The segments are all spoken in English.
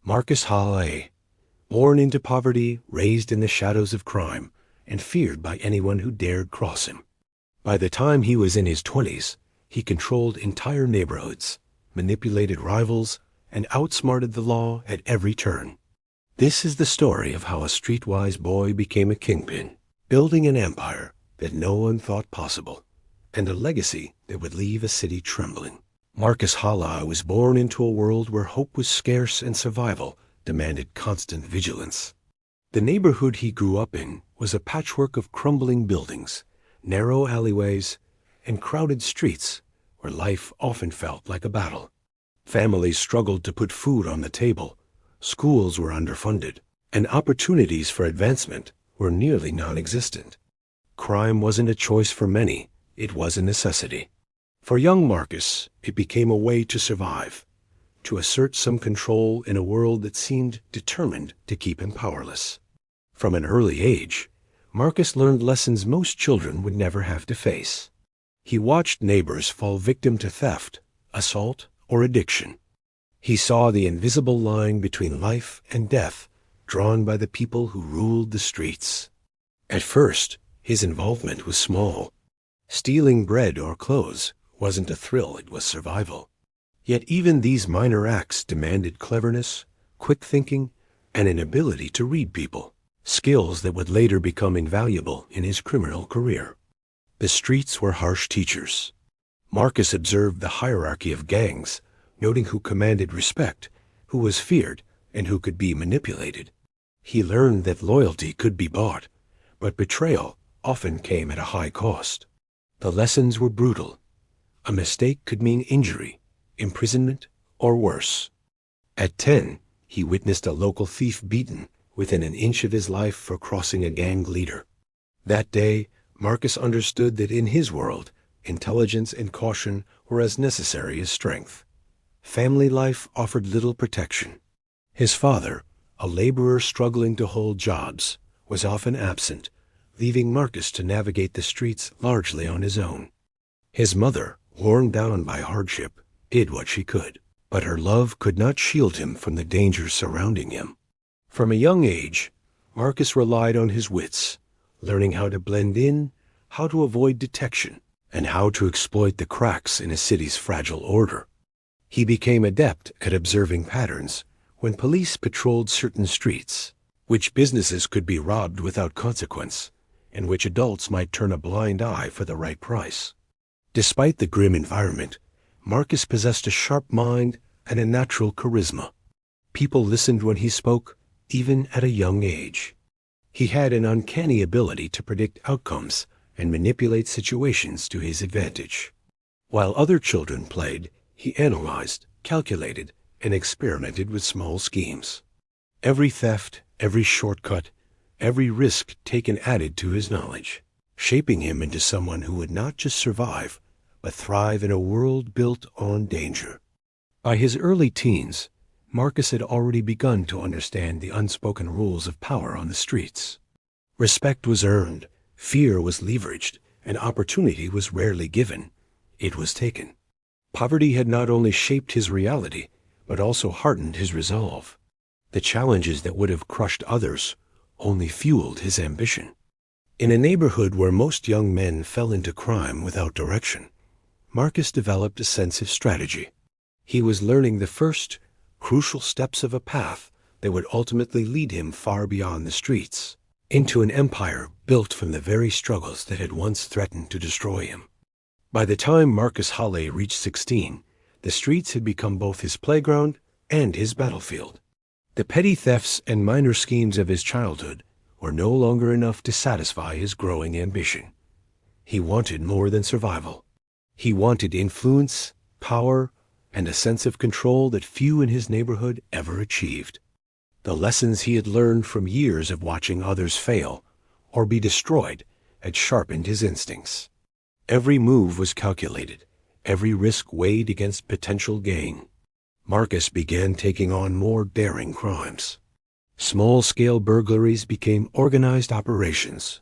Marcus Hale, born into poverty, raised in the shadows of crime, and feared by anyone who dared cross him. By the time he was in his 20s, he controlled entire neighborhoods, manipulated rivals, and outsmarted the law at every turn. This is the story of how a streetwise boy became a kingpin, building an empire that no one thought possible, and a legacy that would leave a city trembling. Marcus Hale was born into a world where hope was scarce and survival demanded constant vigilance. The neighborhood he grew up in was a patchwork of crumbling buildings, narrow alleyways, and crowded streets where life often felt like a battle. Families struggled to put food on the table, schools were underfunded, and opportunities for advancement were nearly non-existent. Crime wasn't a choice for many, it was a necessity. For young Marcus, it became a way to survive, to assert some control in a world that seemed determined to keep him powerless. From an early age, Marcus learned lessons most children would never have to face. He watched neighbors fall victim to theft, assault, or addiction. He saw the invisible line between life and death drawn by the people who ruled the streets. At first, his involvement was small. Stealing bread or clothes wasn't a thrill, it was survival. Yet even these minor acts demanded cleverness, quick thinking, and an ability to read people, skills that would later become invaluable in his criminal career. The streets were harsh teachers. Marcus observed the hierarchy of gangs, noting who commanded respect, who was feared, and who could be manipulated. He learned that loyalty could be bought, but betrayal often came at a high cost. The lessons were brutal. A mistake could mean injury, imprisonment, or worse. At 10, he witnessed a local thief beaten within an inch of his life for crossing a gang leader. That day, Marcus understood that in his world, intelligence and caution were as necessary as strength. Family life offered little protection. His father, a laborer struggling to hold jobs, was often absent, leaving Marcus to navigate the streets largely on his own. His mother, worn down by hardship, did what she could, but her love could not shield him from the dangers surrounding him. From a young age, Marcus relied on his wits, learning how to blend in, how to avoid detection, and how to exploit the cracks in a city's fragile order. He became adept at observing patterns when police patrolled certain streets, which businesses could be robbed without consequence, and which adults might turn a blind eye for the right price. Despite the grim environment, Marcus possessed a sharp mind and a natural charisma. People listened when he spoke, even at a young age. He had an uncanny ability to predict outcomes and manipulate situations to his advantage. While other children played, he analyzed, calculated, and experimented with small schemes. Every theft, every shortcut, every risk taken added to his knowledge, shaping him into someone who would not just survive, but thrive in a world built on danger. By his early teens, Marcus had already begun to understand the unspoken rules of power on the streets. Respect was earned, fear was leveraged, and opportunity was rarely given. It was taken. Poverty had not only shaped his reality, but also hardened his resolve. The challenges that would have crushed others only fueled his ambition. In a neighborhood where most young men fell into crime without direction, Marcus developed a sense of strategy. He was learning the first, crucial steps of a path that would ultimately lead him far beyond the streets, into an empire built from the very struggles that had once threatened to destroy him. By the time Marcus Hale reached 16, the streets had become both his playground and his battlefield. The petty thefts and minor schemes of his childhood were no longer enough to satisfy his growing ambition. He wanted more than survival. He wanted influence, power, and a sense of control that few in his neighborhood ever achieved. The lessons he had learned from years of watching others fail or be destroyed had sharpened his instincts. Every move was calculated, every risk weighed against potential gain. Marcus began taking on more daring crimes. Small-scale burglaries became organized operations.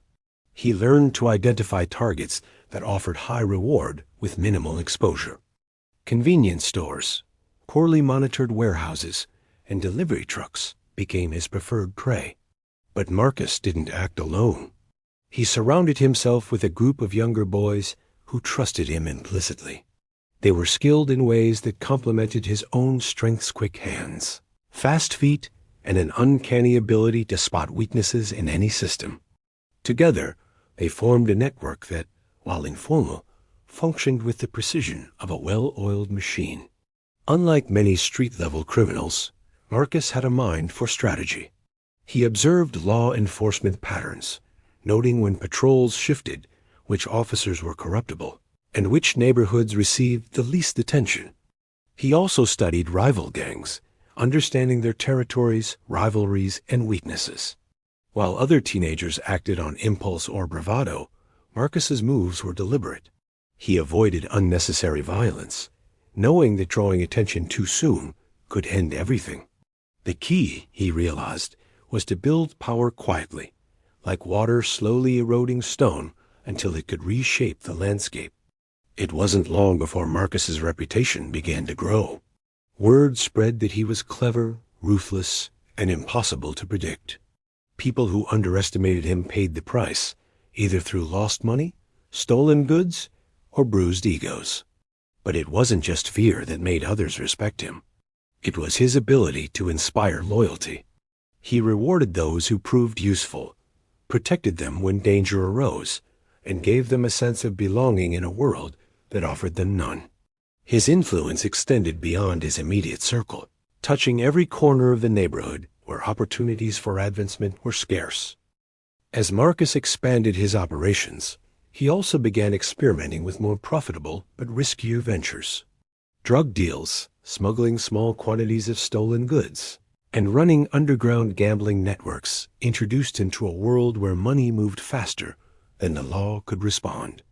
He learned to identify targets that offered high reward with minimal exposure. Convenience stores, poorly monitored warehouses, and delivery trucks became his preferred prey. But Marcus didn't act alone. He surrounded himself with a group of younger boys who trusted him implicitly. They were skilled in ways that complemented his own strength's quick hands, fast feet, and an uncanny ability to spot weaknesses in any system. Together, they formed a network that, while informal, functioned with the precision of a well-oiled machine. Unlike many street-level criminals, Marcus had a mind for strategy. He observed law enforcement patterns, noting when patrols shifted, which officers were corruptible, and which neighborhoods received the least attention. He also studied rival gangs, understanding their territories, rivalries, and weaknesses. While other teenagers acted on impulse or bravado, Marcus's moves were deliberate. He avoided unnecessary violence, knowing that drawing attention too soon could end everything. The key, he realized, was to build power quietly, like water slowly eroding stone until it could reshape the landscape. It wasn't long before Marcus's reputation began to grow. Word spread that he was clever, ruthless, and impossible to predict. People who underestimated him paid the price, either through lost money, stolen goods, or bruised egos. But it wasn't just fear that made others respect him. It was his ability to inspire loyalty. He rewarded those who proved useful, protected them when danger arose, and gave them a sense of belonging in a world that offered them none. His influence extended beyond his immediate circle, touching every corner of the neighborhood where opportunities for advancement were scarce. As Marcus expanded his operations, he also began experimenting with more profitable but riskier ventures. Drug deals, smuggling small quantities of stolen goods, and running underground gambling networks introduced him to a world where money moved faster than the law could respond.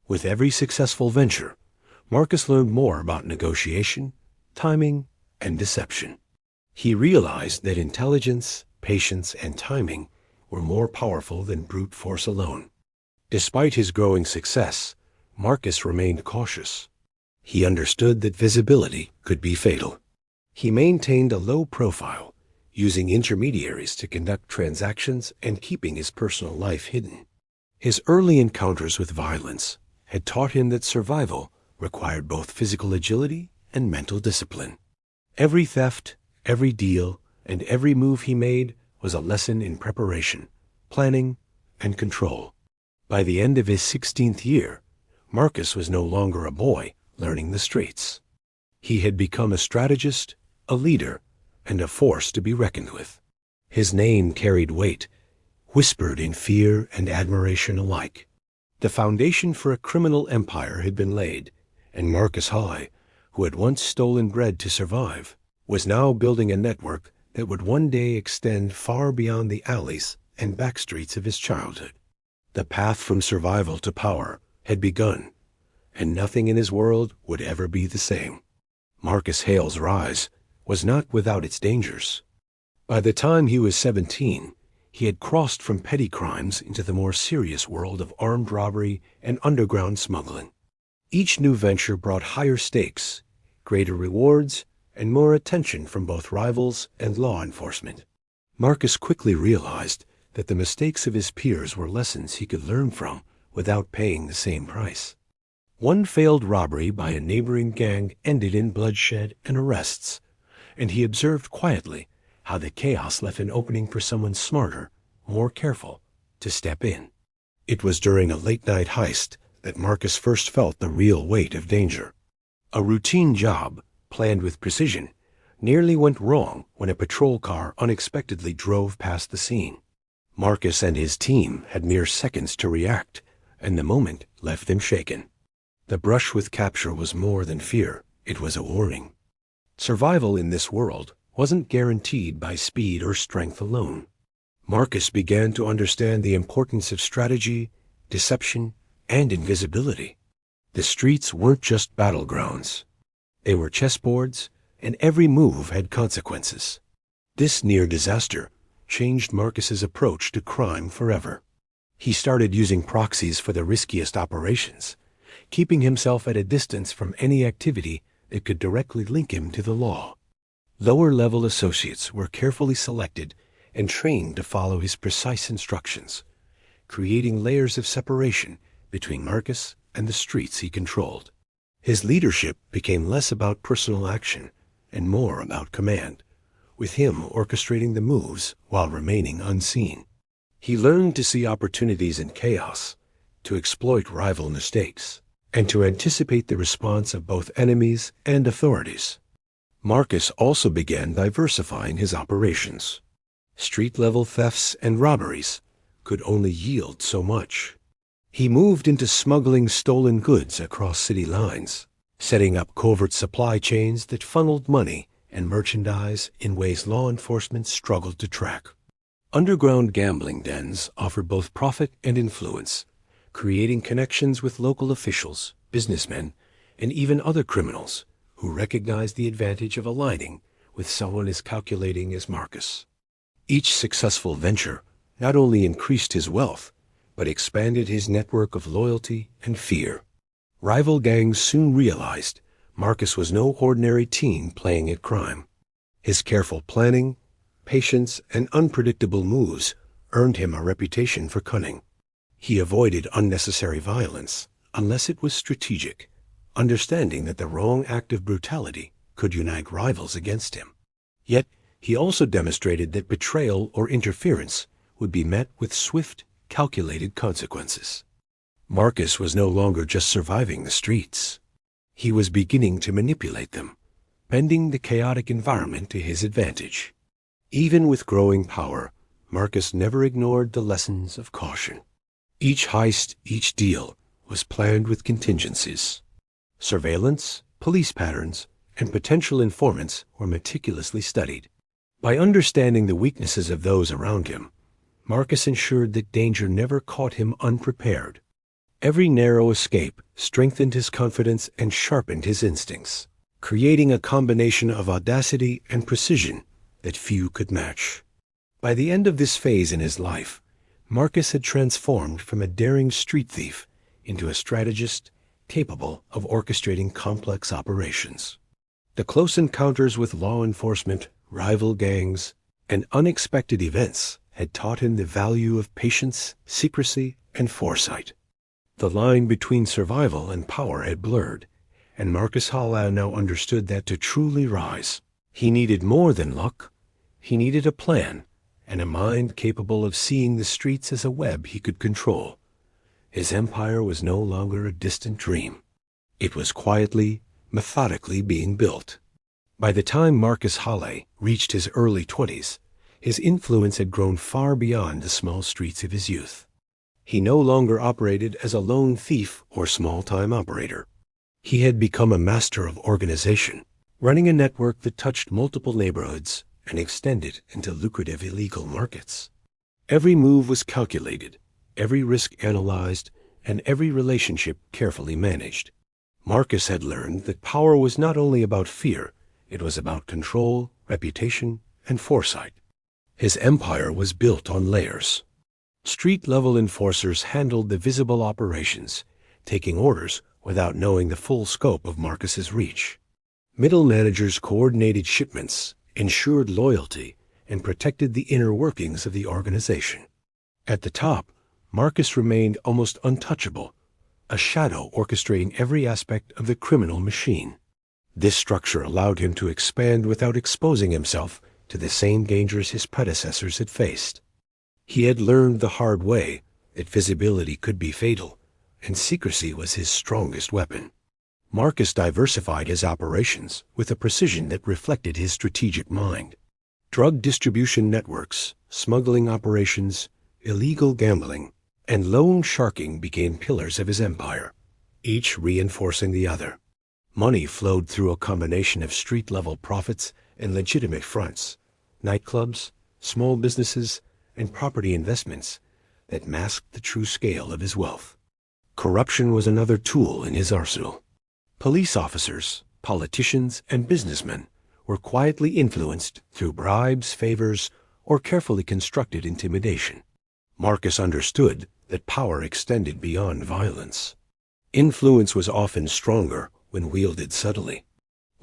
With every successful venture, Marcus learned more about negotiation, timing, and deception. He realized that intelligence, patience, and timing were more powerful than brute force alone. Despite his growing success, Marcus remained cautious. He understood that visibility could be fatal. He maintained a low profile, using intermediaries to conduct transactions and keeping his personal life hidden. His early encounters with violence had taught him that survival required both physical agility and mental discipline. Every theft, every deal, and every move he made was a lesson in preparation, planning, and control. By the end of his 16th year, Marcus was no longer a boy learning the streets. He had become a strategist, a leader, and a force to be reckoned with. His name carried weight, whispered in fear and admiration alike. The foundation for a criminal empire had been laid, and Marcus Hale, who had once stolen bread to survive, was now building a network that would one day extend far beyond the alleys and back streets of his childhood. The path from survival to power had begun, and nothing in his world would ever be the same. Marcus Hale's rise was not without its dangers. By the time he was 17, he had crossed from petty crimes into the more serious world of armed robbery and underground smuggling. Each new venture brought higher stakes, greater rewards, and more attention from both rivals and law enforcement. Marcus quickly realized that the mistakes of his peers were lessons he could learn from without paying the same price. One failed robbery by a neighboring gang ended in bloodshed and arrests, and he observed quietly how the chaos left an opening for someone smarter, more careful, to step in. It was during a late-night heist that Marcus first felt the real weight of danger. A routine job, planned with precision, nearly went wrong when a patrol car unexpectedly drove past the scene. Marcus and his team had mere seconds to react, and the moment left them shaken. The brush with capture was more than fear, it was a warning. Survival in this world wasn't guaranteed by speed or strength alone. Marcus began to understand the importance of strategy, deception, and invisibility. The streets weren't just battlegrounds. They were chessboards, and every move had consequences. This near disaster changed Marcus's approach to crime forever. He started using proxies for the riskiest operations, keeping himself at a distance from any activity that could directly link him to the law. Lower-level associates were carefully selected and trained to follow his precise instructions, creating layers of separation between Marcus and the streets he controlled. His leadership became less about personal action and more about command, with him orchestrating the moves while remaining unseen. He learned to see opportunities in chaos, to exploit rival mistakes, and to anticipate the response of both enemies and authorities. Marcus also began diversifying his operations. Street-level thefts and robberies could only yield so much. He moved into smuggling stolen goods across city lines, setting up covert supply chains that funneled money and merchandise in ways law enforcement struggled to track. Underground gambling dens offered both profit and influence, creating connections with local officials, businessmen, and even other criminals who recognized the advantage of aligning with someone as calculating as Marcus. Each successful venture not only increased his wealth, but expanded his network of loyalty and fear. Rival gangs soon realized Marcus was no ordinary teen playing at crime. His careful planning, patience, and unpredictable moves earned him a reputation for cunning. He avoided unnecessary violence unless it was strategic, understanding that the wrong act of brutality could unite rivals against him. Yet, he also demonstrated that betrayal or interference would be met with swift, calculated consequences. Marcus was no longer just surviving the streets. He was beginning to manipulate them, bending the chaotic environment to his advantage. Even with growing power, Marcus never ignored the lessons of caution. Each heist, each deal, was planned with contingencies. Surveillance, police patterns, and potential informants were meticulously studied. By understanding the weaknesses of those around him, Marcus ensured that danger never caught him unprepared. Every narrow escape strengthened his confidence and sharpened his instincts, creating a combination of audacity and precision that few could match. By the end of this phase in his life, Marcus had transformed from a daring street thief into a strategist capable of orchestrating complex operations. The close encounters with law enforcement, rival gangs, and unexpected events had taught him the value of patience, secrecy, and foresight. The line between survival and power had blurred, and Marcus Hale now understood that to truly rise, he needed more than luck. He needed a plan and a mind capable of seeing the streets as a web he could control. His empire was no longer a distant dream. It was quietly, methodically being built. By the time Marcus Hale reached his early 20s, his influence had grown far beyond the small streets of his youth. He no longer operated as a lone thief or small-time operator. He had become a master of organization, running a network that touched multiple neighborhoods and extended into lucrative illegal markets. Every move was calculated, every risk analyzed, and every relationship carefully managed. Marcus had learned that power was not only about fear, it was about control, reputation, and foresight. His empire was built on layers. Street-level enforcers handled the visible operations, taking orders without knowing the full scope of Marcus's reach. Middle managers coordinated shipments, ensured loyalty, and protected the inner workings of the organization. At the top, Marcus remained almost untouchable, a shadow orchestrating every aspect of the criminal machine. This structure allowed him to expand without exposing himself to the same dangers his predecessors had faced. He had learned the hard way that visibility could be fatal, and secrecy was his strongest weapon. Marcus diversified his operations with a precision that reflected his strategic mind. Drug distribution networks, smuggling operations, illegal gambling, and loan sharking became pillars of his empire, each reinforcing the other. Money flowed through a combination of street-level profits and legitimate fronts, nightclubs, small businesses, and property investments that masked the true scale of his wealth. Corruption was another tool in his arsenal. Police officers, politicians, and businessmen were quietly influenced through bribes, favors, or carefully constructed intimidation. Marcus understood that power extended beyond violence. Influence was often stronger when wielded subtly.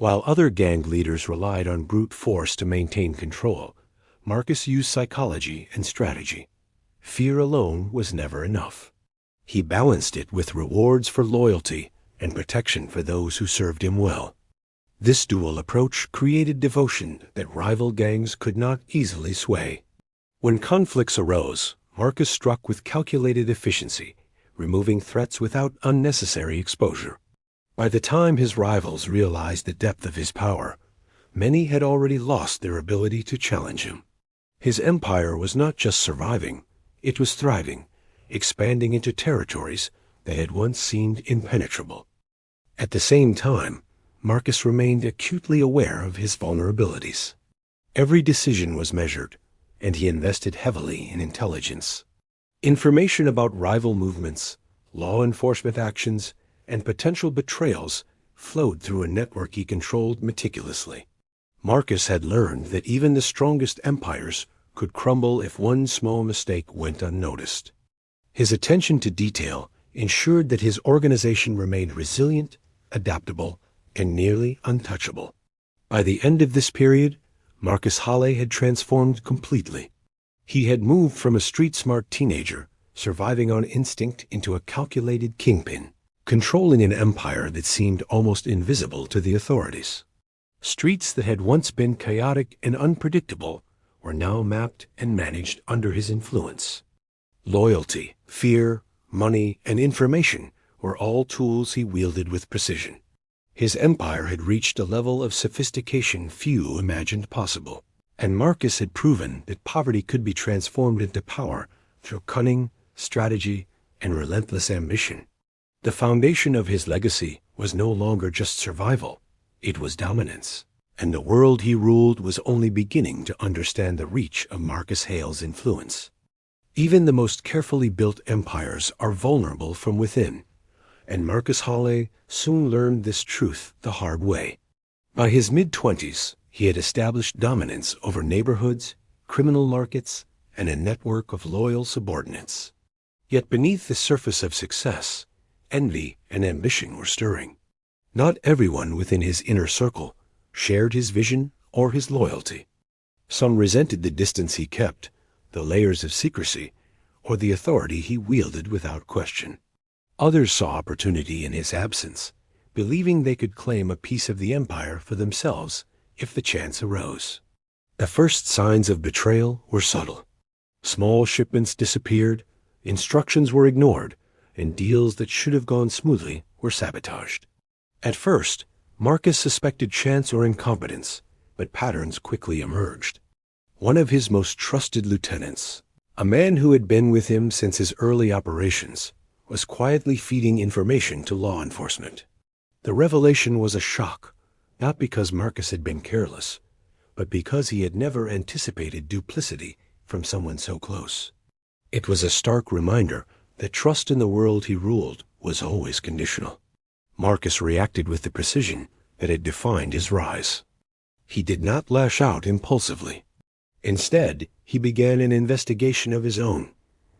While other gang leaders relied on brute force to maintain control, Marcus used psychology and strategy. Fear alone was never enough. He balanced it with rewards for loyalty and protection for those who served him well. This dual approach created devotion that rival gangs could not easily sway. When conflicts arose, Marcus struck with calculated efficiency, removing threats without unnecessary exposure. By the time his rivals realized the depth of his power, many had already lost their ability to challenge him. His empire was not just surviving, it was thriving, expanding into territories that had once seemed impenetrable. At the same time, Marcus remained acutely aware of his vulnerabilities. Every decision was measured, and he invested heavily in intelligence. Information about rival movements, law enforcement actions, and potential betrayals flowed through a network he controlled meticulously. Marcus had learned that even the strongest empires could crumble if one small mistake went unnoticed. His attention to detail ensured that his organization remained resilient, adaptable, and nearly untouchable. By the end of this period, Marcus Hale had transformed completely. He had moved from a street-smart teenager, surviving on instinct, into a calculated kingpin, controlling an empire that seemed almost invisible to the authorities. Streets that had once been chaotic and unpredictable were now mapped and managed under his influence. Loyalty, fear, money, and information were all tools he wielded with precision. His empire had reached a level of sophistication few imagined possible, and Marcus had proven that poverty could be transformed into power through cunning, strategy, and relentless ambition. The foundation of his legacy was no longer just survival, it was dominance, and the world he ruled was only beginning to understand the reach of Marcus Hale's influence. Even the most carefully built empires are vulnerable from within, and Marcus Hale soon learned this truth the hard way. By his mid-20s, he had established dominance over neighborhoods, criminal markets, and a network of loyal subordinates. Yet beneath the surface of success, envy and ambition were stirring. Not everyone within his inner circle shared his vision or his loyalty. Some resented the distance he kept, the layers of secrecy, or the authority he wielded without question. Others saw opportunity in his absence, believing they could claim a piece of the empire for themselves if the chance arose. The first signs of betrayal were subtle. Small shipments disappeared, instructions were ignored, and deals that should have gone smoothly were sabotaged. At first, Marcus suspected chance or incompetence, but patterns quickly emerged. One of his most trusted lieutenants, a man who had been with him since his early operations, was quietly feeding information to law enforcement. The revelation was a shock, not because Marcus had been careless, but because he had never anticipated duplicity from someone so close. It was a stark reminder that trust in the world he ruled was always conditional. Marcus reacted with the precision that had defined his rise. He did not lash out impulsively. Instead, he began an investigation of his own,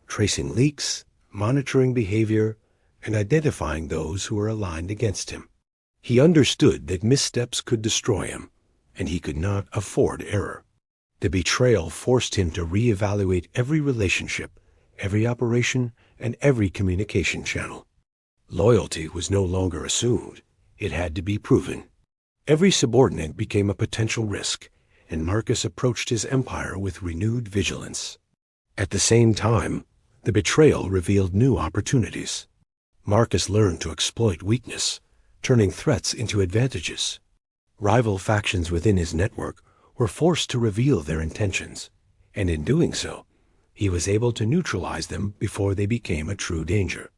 tracing leaks, monitoring behavior, and identifying those who were aligned against him. He understood that missteps could destroy him, and he could not afford error. The betrayal forced him to reevaluate every relationship, every operation, and every communication channel. Loyalty was no longer assumed. It had to be proven. Every subordinate became a potential risk, and Marcus approached his empire with renewed vigilance. At the same time, the betrayal revealed new opportunities. Marcus learned to exploit weakness, turning threats into advantages. Rival factions within his network were forced to reveal their intentions, and in doing so, he was able to neutralize them before they became a true danger.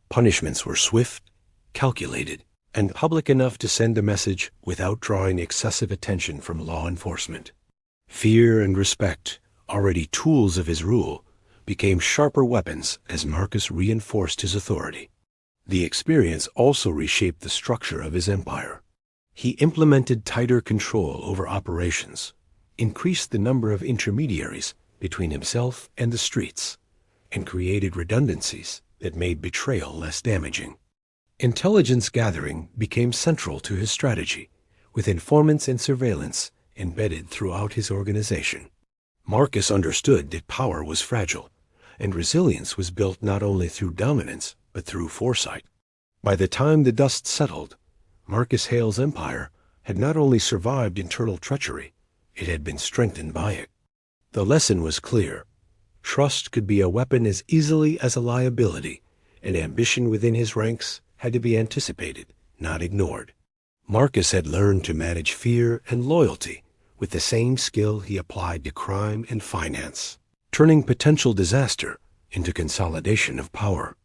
Punishments were swift, calculated, and public enough to send a message without drawing excessive attention from law enforcement. Fear and respect, already tools of his rule, became sharper weapons as Marcus reinforced his authority. The experience also reshaped the structure of his empire. He implemented tighter control over operations, increased the number of intermediaries between himself and the streets, and created redundancies that made betrayal less damaging. Intelligence gathering became central to his strategy, with informants and surveillance embedded throughout his organization. Marcus understood that power was fragile, and resilience was built not only through dominance, but through foresight. By the time the dust settled, Marcus Hale's empire had not only survived internal treachery, it had been strengthened by it. The lesson was clear. Trust could be a weapon as easily as a liability, and ambition within his ranks had to be anticipated, not ignored. Marcus had learned to manage fear and loyalty with the same skill he applied to crime and finance, turning potential disaster into consolidation of power.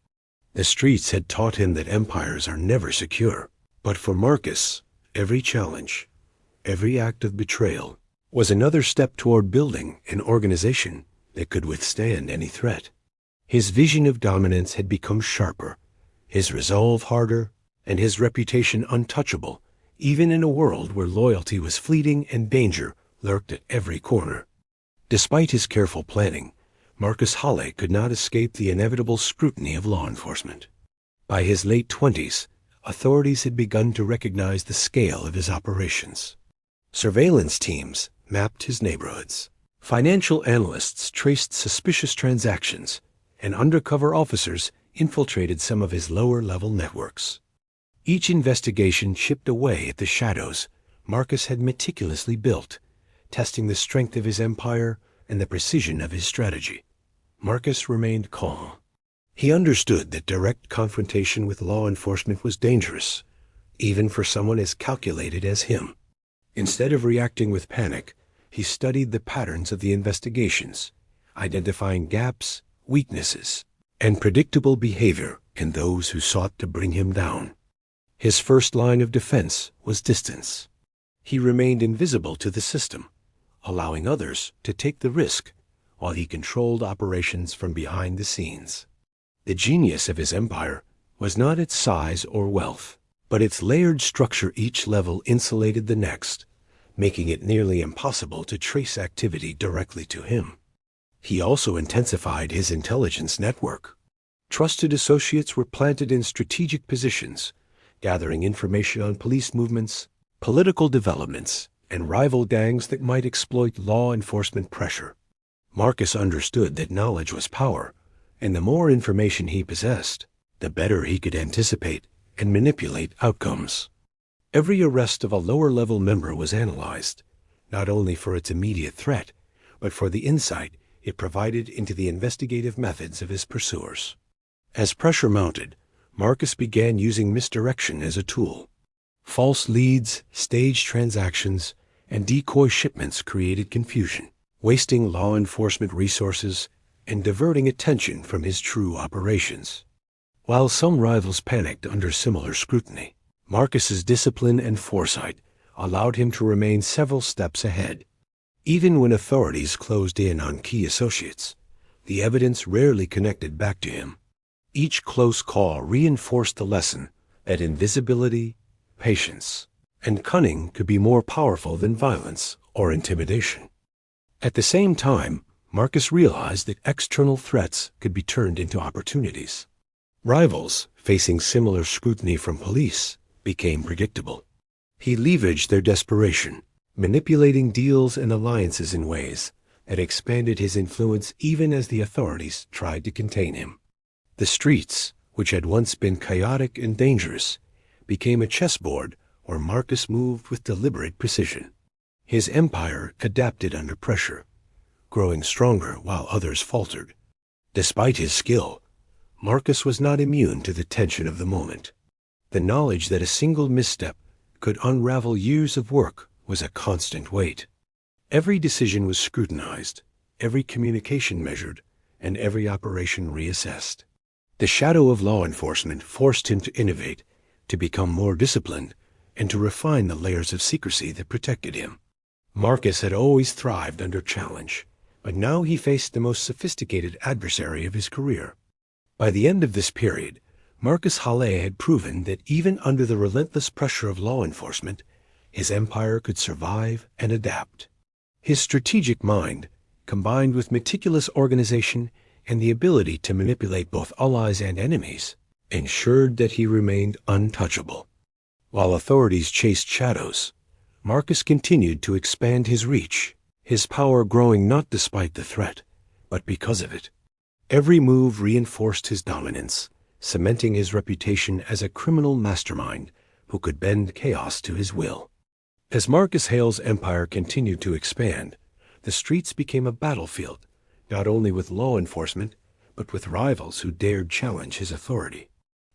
The streets had taught him that empires are never secure, but for Marcus, every challenge, every act of betrayal, was another step toward building an organization that could withstand any threat. His vision of dominance had become sharper, his resolve harder, and his reputation untouchable, even in a world where loyalty was fleeting and danger lurked at every corner. Despite his careful planning, Marcus Hale could not escape the inevitable scrutiny of law enforcement. By his late 20s, authorities had begun to recognize the scale of his operations. Surveillance teams mapped his neighborhoods. Financial analysts traced suspicious transactions, and undercover officers infiltrated some of his lower-level networks. Each investigation chipped away at the shadows Marcus had meticulously built, testing the strength of his empire and the precision of his strategy. Marcus remained calm. He understood that direct confrontation with law enforcement was dangerous, even for someone as calculated as him. Instead of reacting with panic, he studied the patterns of the investigations, identifying gaps, weaknesses, and predictable behavior in those who sought to bring him down. His first line of defense was distance. He remained invisible to the system, allowing others to take the risk while he controlled operations from behind the scenes. The genius of his empire was not its size or wealth, but its layered structure. Each level insulated the next, making it nearly impossible to trace activity directly to him. He also intensified his intelligence network. Trusted associates were planted in strategic positions, gathering information on police movements, political developments, and rival gangs that might exploit law enforcement pressure. Marcus understood that knowledge was power, and the more information he possessed, the better he could anticipate and manipulate outcomes. Every arrest of a lower-level member was analyzed, not only for its immediate threat, but for the insight it provided into the investigative methods of his pursuers. As pressure mounted, Marcus began using misdirection as a tool. False leads, staged transactions, and decoy shipments created confusion, wasting law enforcement resources and diverting attention from his true operations. While some rivals panicked under similar scrutiny, Marcus's discipline and foresight allowed him to remain several steps ahead. Even when authorities closed in on key associates, the evidence rarely connected back to him. Each close call reinforced the lesson that invisibility, patience, and cunning could be more powerful than violence or intimidation. At the same time, Marcus realized that external threats could be turned into opportunities. Rivals, facing similar scrutiny from police, became predictable. He leveraged their desperation, manipulating deals and alliances in ways that expanded his influence even as the authorities tried to contain him. The streets, which had once been chaotic and dangerous, became a chessboard where Marcus moved with deliberate precision. His empire adapted under pressure, growing stronger while others faltered. Despite his skill, Marcus was not immune to the tension of the moment. The knowledge that a single misstep could unravel years of work was a constant weight. Every decision was scrutinized, every communication measured, and every operation reassessed. The shadow of law enforcement forced him to innovate, to become more disciplined, and to refine the layers of secrecy that protected him. Marcus had always thrived under challenge, but now he faced the most sophisticated adversary of his career. By the end of this period, Marcus Hale had proven that even under the relentless pressure of law enforcement, his empire could survive and adapt. His strategic mind, combined with meticulous organization and the ability to manipulate both allies and enemies, ensured that he remained untouchable. While authorities chased shadows, Marcus continued to expand his reach, his power growing not despite the threat, but because of it. Every move reinforced his dominance, cementing his reputation as a criminal mastermind who could bend chaos to his will. As Marcus Hale's empire continued to expand, the streets became a battlefield, not only with law enforcement, but with rivals who dared challenge his authority.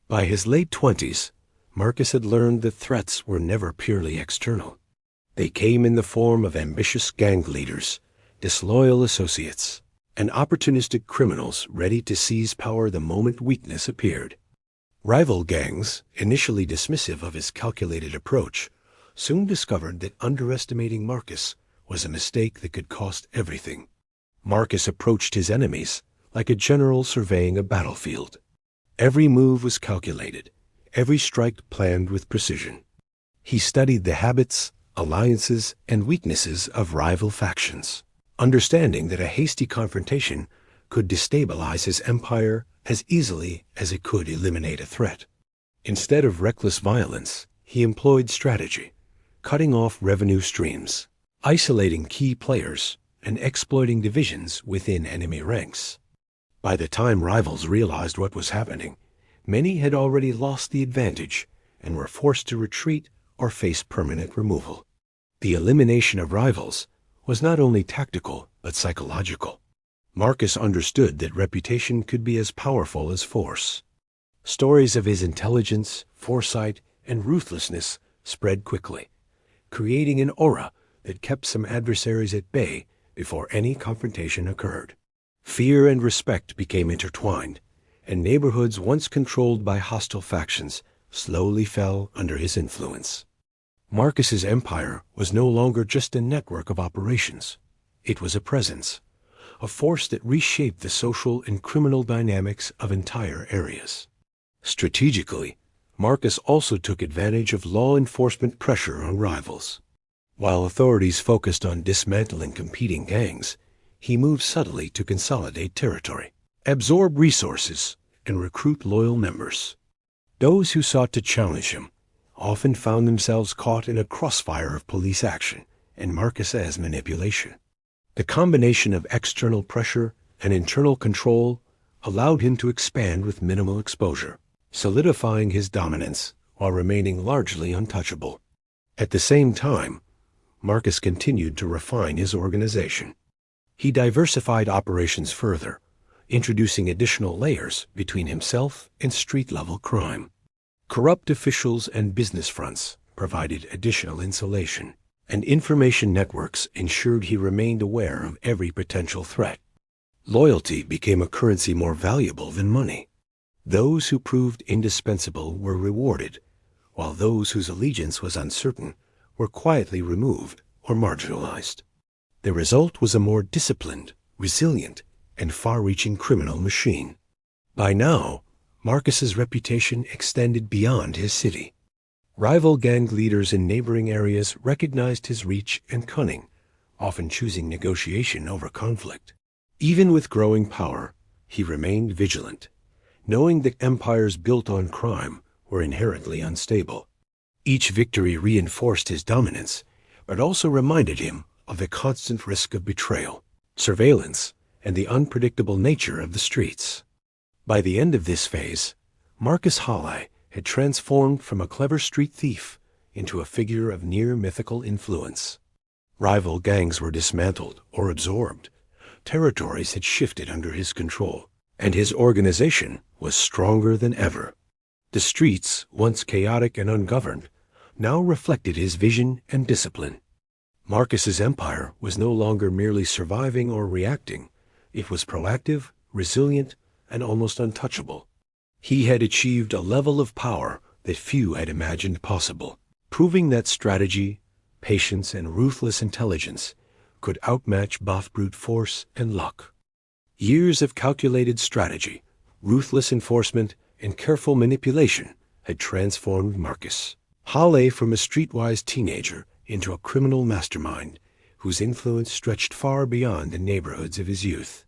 By his late 20s, Marcus had learned that threats were never purely external. They came in the form of ambitious gang leaders, disloyal associates, and opportunistic criminals ready to seize power the moment weakness appeared. Rival gangs, initially dismissive of his calculated approach, soon discovered that underestimating Marcus was a mistake that could cost everything. Marcus approached his enemies like a general surveying a battlefield. Every move was calculated, every strike planned with precision. He studied the habits, alliances, and weaknesses of rival factions, understanding that a hasty confrontation could destabilize his empire as easily as it could eliminate a threat. Instead of reckless violence, he employed strategy, cutting off revenue streams, isolating key players, and exploiting divisions within enemy ranks. By the time rivals realized what was happening, many had already lost the advantage and were forced to retreat or face permanent removal. The elimination of rivals was not only tactical but psychological. Marcus understood that reputation could be as powerful as force. Stories of his intelligence, foresight, and ruthlessness spread quickly, creating an aura that kept some adversaries at bay before any confrontation occurred. Fear and respect became intertwined, and neighborhoods once controlled by hostile factions slowly fell under his influence. Marcus's empire was no longer just a network of operations. It was a presence, a force that reshaped the social and criminal dynamics of entire areas. Strategically, Marcus also took advantage of law enforcement pressure on rivals. While authorities focused on dismantling competing gangs, he moved subtly to consolidate territory, absorb resources, and recruit loyal members. Those who sought to challenge him often found themselves caught in a crossfire of police action and Marcus's manipulation. The combination of external pressure and internal control allowed him to expand with minimal exposure, solidifying his dominance while remaining largely untouchable. At the same time, Marcus continued to refine his organization. He diversified operations further, introducing additional layers between himself and street-level crime. Corrupt officials and business fronts provided additional insulation, and information networks ensured he remained aware of every potential threat. Loyalty became a currency more valuable than money. Those who proved indispensable were rewarded, while those whose allegiance was uncertain were quietly removed or marginalized. The result was a more disciplined, resilient, and far-reaching criminal machine. By now, Marcus's reputation extended beyond his city. Rival gang leaders in neighboring areas recognized his reach and cunning, often choosing negotiation over conflict. Even with growing power, he remained vigilant, knowing that empires built on crime were inherently unstable. Each victory reinforced his dominance, but also reminded him of the constant risk of betrayal, surveillance, and the unpredictable nature of the streets. By the end of this phase, Marcus Hale had transformed from a clever street thief into a figure of near-mythical influence. Rival gangs were dismantled or absorbed, territories had shifted under his control, and his organization was stronger than ever. The streets, once chaotic and ungoverned, now reflected his vision and discipline. Marcus's empire was no longer merely surviving or reacting. It was proactive, resilient, and almost untouchable. He had achieved a level of power that few had imagined possible, proving that strategy, patience, and ruthless intelligence could outmatch both brute force and luck. Years of calculated strategy, ruthless enforcement, and careful manipulation had transformed Marcus Hale from a streetwise teenager into a criminal mastermind whose influence stretched far beyond the neighborhoods of his youth.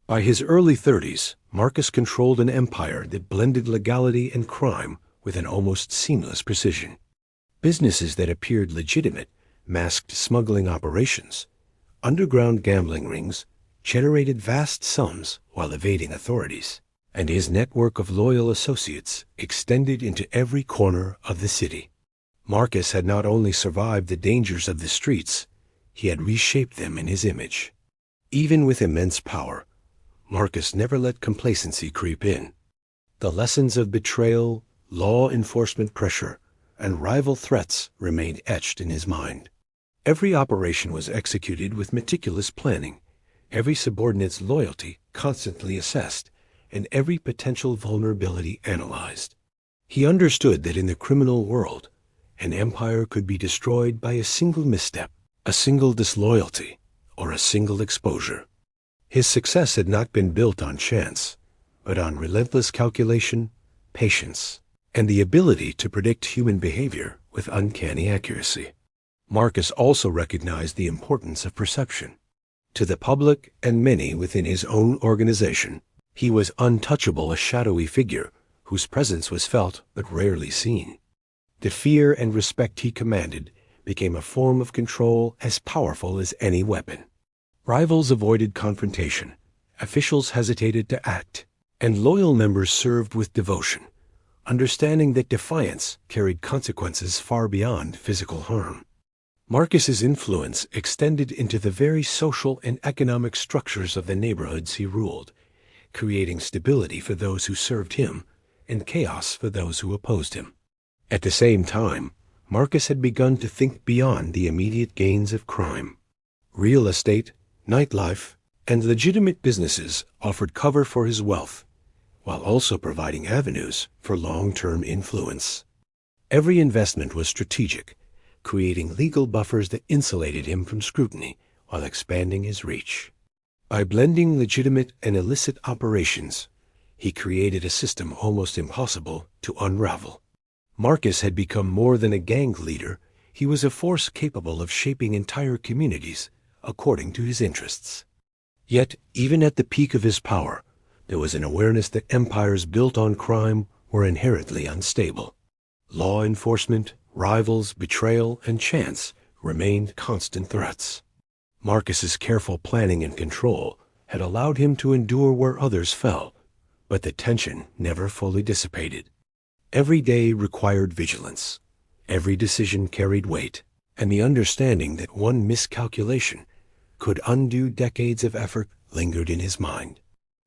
By his early 30s, Marcus controlled an empire that blended legality and crime with an almost seamless precision. Businesses that appeared legitimate masked smuggling operations, underground gambling rings generated vast sums while evading authorities, and his network of loyal associates extended into every corner of the city. Marcus had not only survived the dangers of the streets, he had reshaped them in his image. Even with immense power, Marcus never let complacency creep in. The lessons of betrayal, law enforcement pressure, and rival threats remained etched in his mind. Every operation was executed with meticulous planning, every subordinate's loyalty constantly assessed, and every potential vulnerability analyzed. He understood that in the criminal world, an empire could be destroyed by a single misstep, a single disloyalty, or a single exposure. His success had not been built on chance, but on relentless calculation, patience, and the ability to predict human behavior with uncanny accuracy. Marcus also recognized the importance of perception. To the public and many within his own organization, he was untouchable, a shadowy figure whose presence was felt but rarely seen. The fear and respect he commanded became a form of control as powerful as any weapon. Rivals avoided confrontation, officials hesitated to act, and loyal members served with devotion, understanding that defiance carried consequences far beyond physical harm. Marcus's influence extended into the very social and economic structures of the neighborhoods he ruled, creating stability for those who served him and chaos for those who opposed him. At the same time, Marcus had begun to think beyond the immediate gains of crime. Real estate, nightlife, and legitimate businesses offered cover for his wealth, while also providing avenues for long-term influence. Every investment was strategic, creating legal buffers that insulated him from scrutiny while expanding his reach. By blending legitimate and illicit operations, he created a system almost impossible to unravel. Marcus had become more than a gang leader. He was a force capable of shaping entire communities according to his interests. Yet, even at the peak of his power, there was an awareness that empires built on crime were inherently unstable. Law enforcement, rivals, betrayal, and chance remained constant threats. Marcus's careful planning and control had allowed him to endure where others fell, but the tension never fully dissipated. Every day required vigilance. Every decision carried weight, and the understanding that one miscalculation could undo decades of effort lingered in his mind.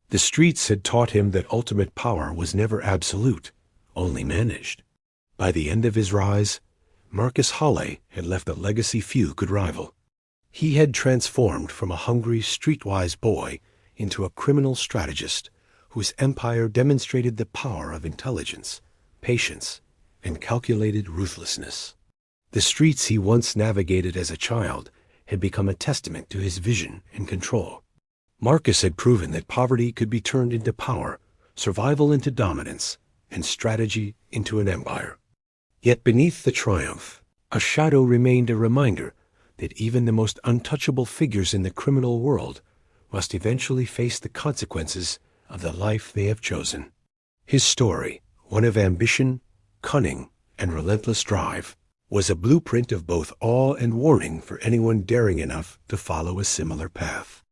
The streets had taught him that ultimate power was never absolute, only managed. By the end of his rise, Marcus Hale had left a legacy few could rival. He had transformed from a hungry, streetwise boy into a criminal strategist whose empire demonstrated the power of intelligence, patience, and calculated ruthlessness. The streets he once navigated as a child had become a testament to his vision and control. Marcus had proven that poverty could be turned into power, survival into dominance, and strategy into an empire. Yet beneath the triumph, a shadow remained, a reminder that even the most untouchable figures in the criminal world must eventually face the consequences of the life they have chosen. His story, one of ambition, cunning, and relentless drive, was a blueprint of both awe and warning for anyone daring enough to follow a similar path.